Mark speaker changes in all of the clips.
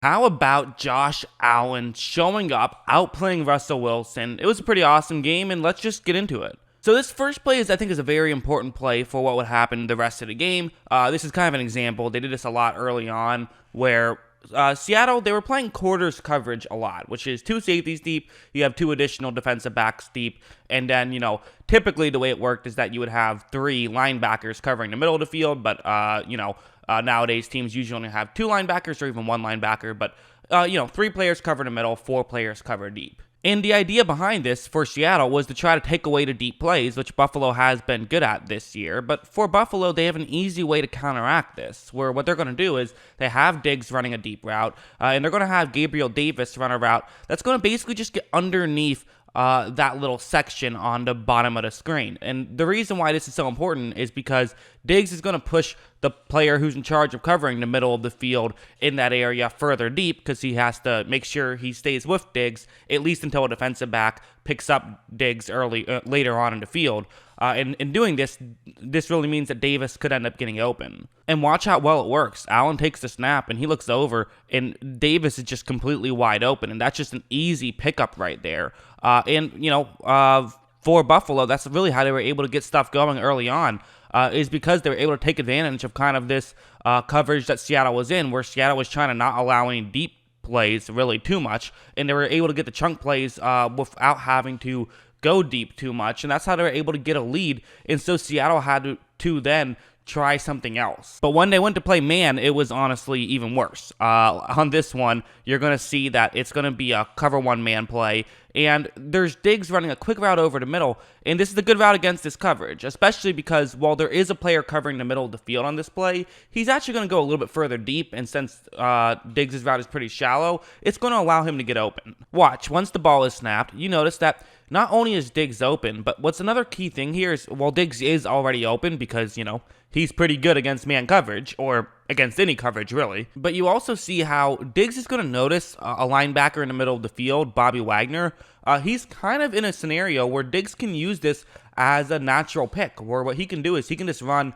Speaker 1: How about Josh Allen showing up, outplaying Russell Wilson? It was a pretty awesome game, and let's just get into it. So this first play I think, is a very important play for what would happen the rest of the game. This is kind of an example. They did this a lot early on, where Seattle, they were playing quarters coverage a lot, which is two safeties deep. You have two additional defensive backs deep. And then, typically the way it worked is that you would have three linebackers covering the middle of the field. But, nowadays teams usually only have two linebackers or even one linebacker. But, three players cover the middle, four players cover deep. And the idea behind this for Seattle was to try to take away the deep plays, which Buffalo has been good at this year. But for Buffalo, they have an easy way to counteract this, where what they're going to do is they have Diggs running a deep route, and they're going to have Gabriel Davis run a route that's going to basically just get underneath that little section on the bottom of the screen. And the reason why this is so important is because Diggs is going to push the player who's in charge of covering the middle of the field in that area further deep, because he has to make sure he stays with Diggs at least until a defensive back picks up Diggs later on in the field. And in doing this really means that Davis could end up getting open. And watch how well it works. Allen takes the snap, and he looks over, and Davis is just completely wide open. And that's just an easy pickup right there. For Buffalo, that's really how they were able to get stuff going early on, is because they were able to take advantage of kind of this coverage that Seattle was in, where Seattle was trying to not allow any deep plays really too much, and they were able to get the chunk plays without having to go deep too much, and that's how they were able to get a lead. And so Seattle had to then try something else. But when they went to play man, it was honestly even worse. On this one, you're going to see that it's going to be a cover one man play, and there's Diggs running a quick route over the middle, and this is a good route against this coverage, especially because while there is a player covering the middle of the field on this play, he's actually going to go a little bit further deep, and since Diggs' route is pretty shallow, it's going to allow him to get open. Watch, once the ball is snapped, you notice that not only is Diggs open, but what's another key thing here is, while Diggs is already open because, he's pretty good against man coverage, or against any coverage, really. But you also see how Diggs is going to notice a linebacker in the middle of the field, Bobby Wagner. He's kind of in a scenario where Diggs can use this as a natural pick, where what he can do is he can just run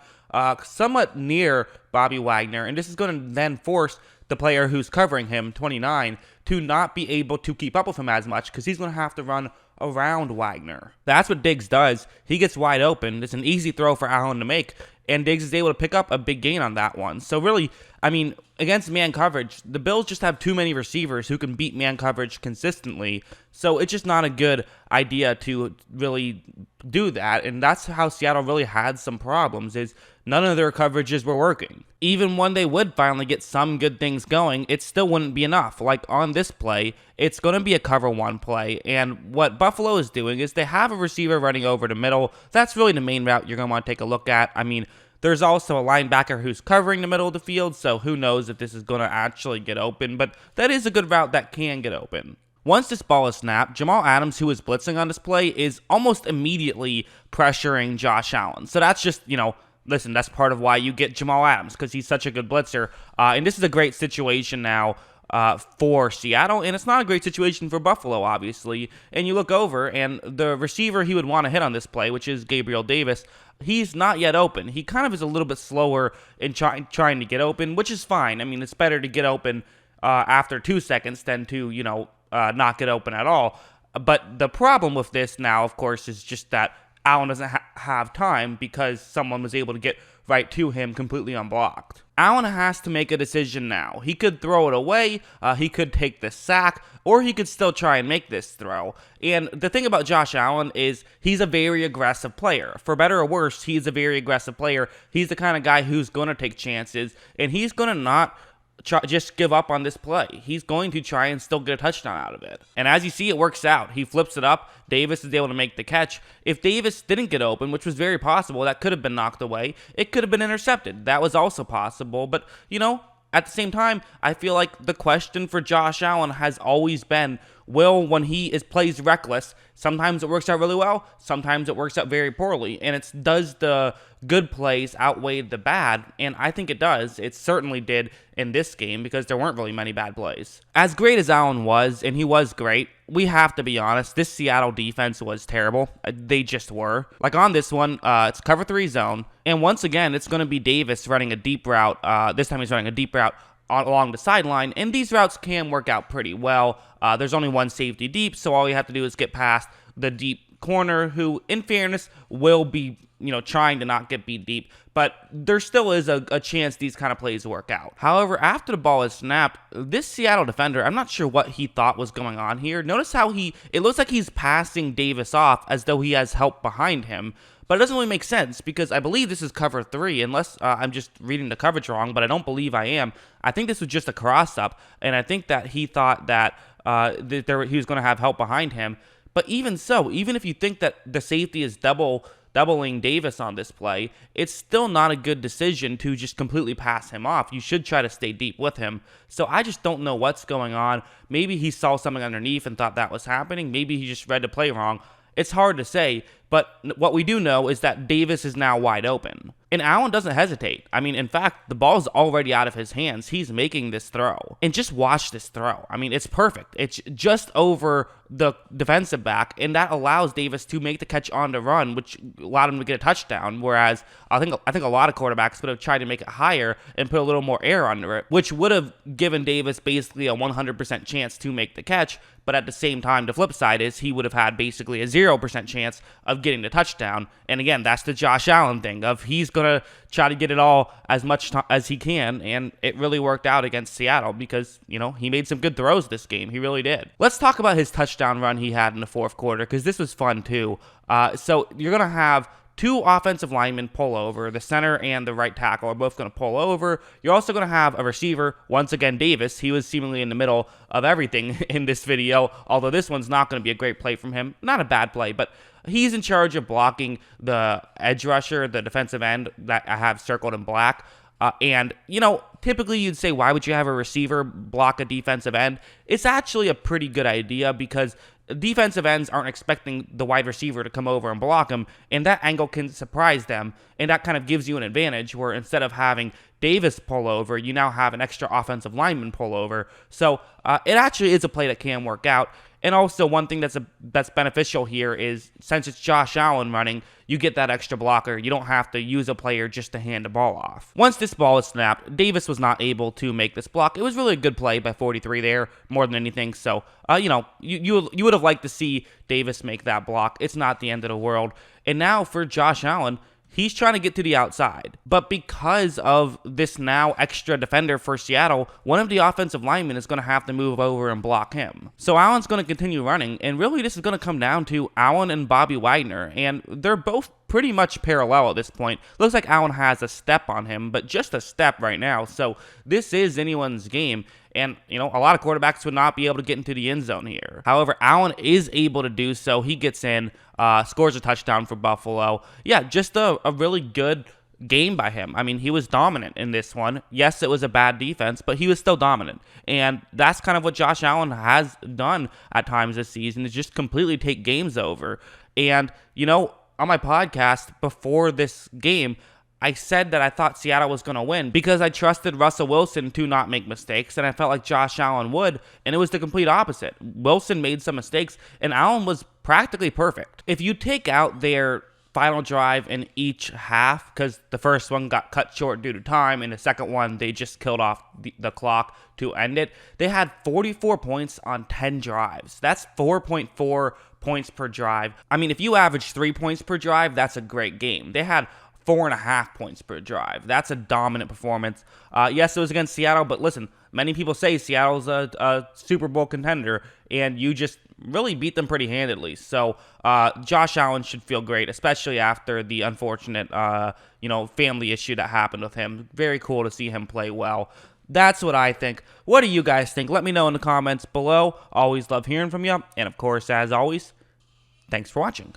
Speaker 1: somewhat near Bobby Wagner, and this is going to then force the player who's covering him, 29, to not be able to keep up with him as much, because he's going to have to run around Wagner. That's what Diggs does. He gets wide open. It's an easy throw for Allen to make, and Diggs is able to pick up a big gain on that one. So really, against man coverage, the Bills just have too many receivers who can beat man coverage consistently. So it's just not a good idea to really do that. And that's how Seattle really had some problems, is none of their coverages were working. Even when they would finally get some good things going, it still wouldn't be enough. Like on this play, it's going to be a cover one play. And what Buffalo is doing is they have a receiver running over the middle. That's really the main route you're going to want to take a look at. There's also a linebacker who's covering the middle of the field, so who knows if this is going to actually get open, but that is a good route that can get open. Once this ball is snapped, Jamal Adams, who is blitzing on this play, is almost immediately pressuring Josh Allen. So that's just, listen, that's part of why you get Jamal Adams, because he's such a good blitzer. And this is a great situation now for Seattle, and it's not a great situation for Buffalo, obviously. And you look over, and the receiver he would want to hit on this play, which is Gabriel Davis, he's not yet open. He kind of is a little bit slower in trying to get open, which is fine. It's better to get open after 2 seconds than to, not get open at all. But the problem with this now, of course, is just that Allen doesn't have time because someone was able to get right to him completely unblocked. Allen has to make a decision now. He could throw it away, he could take the sack, or he could still try and make this throw. And the thing about Josh Allen is he's a very aggressive player. For better or worse, he's a very aggressive player. He's the kind of guy who's going to take chances, and he's going to not just give up on this play. He's going to try and still get a touchdown out of it. And as you see, it works out. He flips it up. Davis is able to make the catch. If Davis didn't get open, which was very possible, that could have been knocked away. It could have been intercepted. That was also possible. But, at the same time, I feel like the question for Josh Allen has always been, when he plays reckless, sometimes it works out really well, sometimes it works out very poorly, and does the good plays outweigh the bad? And I think it does. It certainly did in this game, because there weren't really many bad plays. As great as Allen was, and he was great, we have to be honest, this Seattle defense was terrible. They just were. Like on this one, it's cover 3 zone, and once again, it's going to be Davis running a deep route. This time he's running a deep route along the sideline, and these routes can work out pretty well. There's only one safety deep, so all you have to do is get past the deep corner, who, in fairness, will be trying to not get beat deep, but there still is a chance these kind of plays work out. However, after the ball is snapped, this Seattle defender, I'm not sure what he thought was going on here. Notice how it looks like he's passing Davis off as though he has help behind him, but it doesn't really make sense because I believe this is cover 3, unless I'm just reading the coverage wrong, but I don't believe I am. I think this was just a cross-up, and I think that he thought that he was going to have help behind him. But even so, even if you think that the safety is doubling Davis on this play, it's still not a good decision to just completely pass him off. You should try to stay deep with him. So I just don't know what's going on. Maybe he saw something underneath and thought that was happening. Maybe he just read the play wrong. It's hard to say, but what we do know is that Davis is now wide open. And Allen doesn't hesitate. I mean, in fact, the ball's already out of his hands. He's making this throw. And just watch this throw. I mean, it's perfect. It's just over the defensive back, and that allows Davis to make the catch on the run, which allowed him to get a touchdown, whereas I think a lot of quarterbacks would have tried to make it higher and put a little more air under it, which would have given Davis basically a 100% chance to make the catch, but at the same time, the flip side is he would have had basically a 0% chance of getting the touchdown. And again, that's the Josh Allen thing of he's going to try to get it all as much as he can, and it really worked out against Seattle because, he made some good throws this game. He really did. Let's talk about his touchdown run he had in the fourth quarter because this was fun too. So you're going to have two offensive linemen pull over. The center and the right tackle are both going to pull over. You're also going to have a receiver, once again Davis. He was seemingly in the middle of everything in this video, although this one's not going to be a great play from him. Not a bad play, but he's in charge of blocking the edge rusher, the defensive end that I have circled in black. And, typically you'd say, why would you have a receiver block a defensive end? It's actually a pretty good idea because defensive ends aren't expecting the wide receiver to come over and block him, and that angle can surprise them, and that kind of gives you an advantage where instead of having Davis pull over, you now have an extra offensive lineman pull over. So it actually is a play that can work out. And also one thing that's beneficial here is since it's Josh Allen running, you get that extra blocker. You don't have to use a player just to hand the ball off. Once this ball is snapped, Davis was not able to make this block. It was really a good play by 43 there, more than anything. So, you would have liked to see Davis make that block. It's not the end of the world. And now for Josh Allen, he's trying to get to the outside. But because of this now extra defender for Seattle, one of the offensive linemen is going to have to move over and block him. So Allen's going to continue running, and really this is going to come down to Allen and Bobby Wagner, and they're both pretty much parallel at this point. Looks like Allen has a step on him, but just a step right now. So this is anyone's game. And, a lot of quarterbacks would not be able to get into the end zone here. However, Allen is able to do so. He gets in, scores a touchdown for Buffalo. Yeah, just a really good game by him. I mean, he was dominant in this one. Yes, it was a bad defense, but he was still dominant. And that's kind of what Josh Allen has done at times this season, is just completely take games over. And, on my podcast before this game, I said that I thought Seattle was going to win because I trusted Russell Wilson to not make mistakes, and I felt like Josh Allen would, and it was the complete opposite. Wilson made some mistakes, and Allen was practically perfect. If you take out their final drive in each half, because the first one got cut short due to time, and the second one, they just killed off the clock to end it, they had 44 points on 10 drives. That's 4.4 points per drive. I mean, if you average 3 points per drive, that's a great game. They had 4.5 points per drive. That's a dominant performance. Yes, it was against Seattle, but listen, many people say Seattle's a Super Bowl contender, and you just really beat them pretty handedly. So Josh Allen should feel great, especially after the unfortunate, family issue that happened with him. Very cool to see him play well. That's what I think. What do you guys think? Let me know in the comments below. Always love hearing from you. And of course, as always, thanks for watching.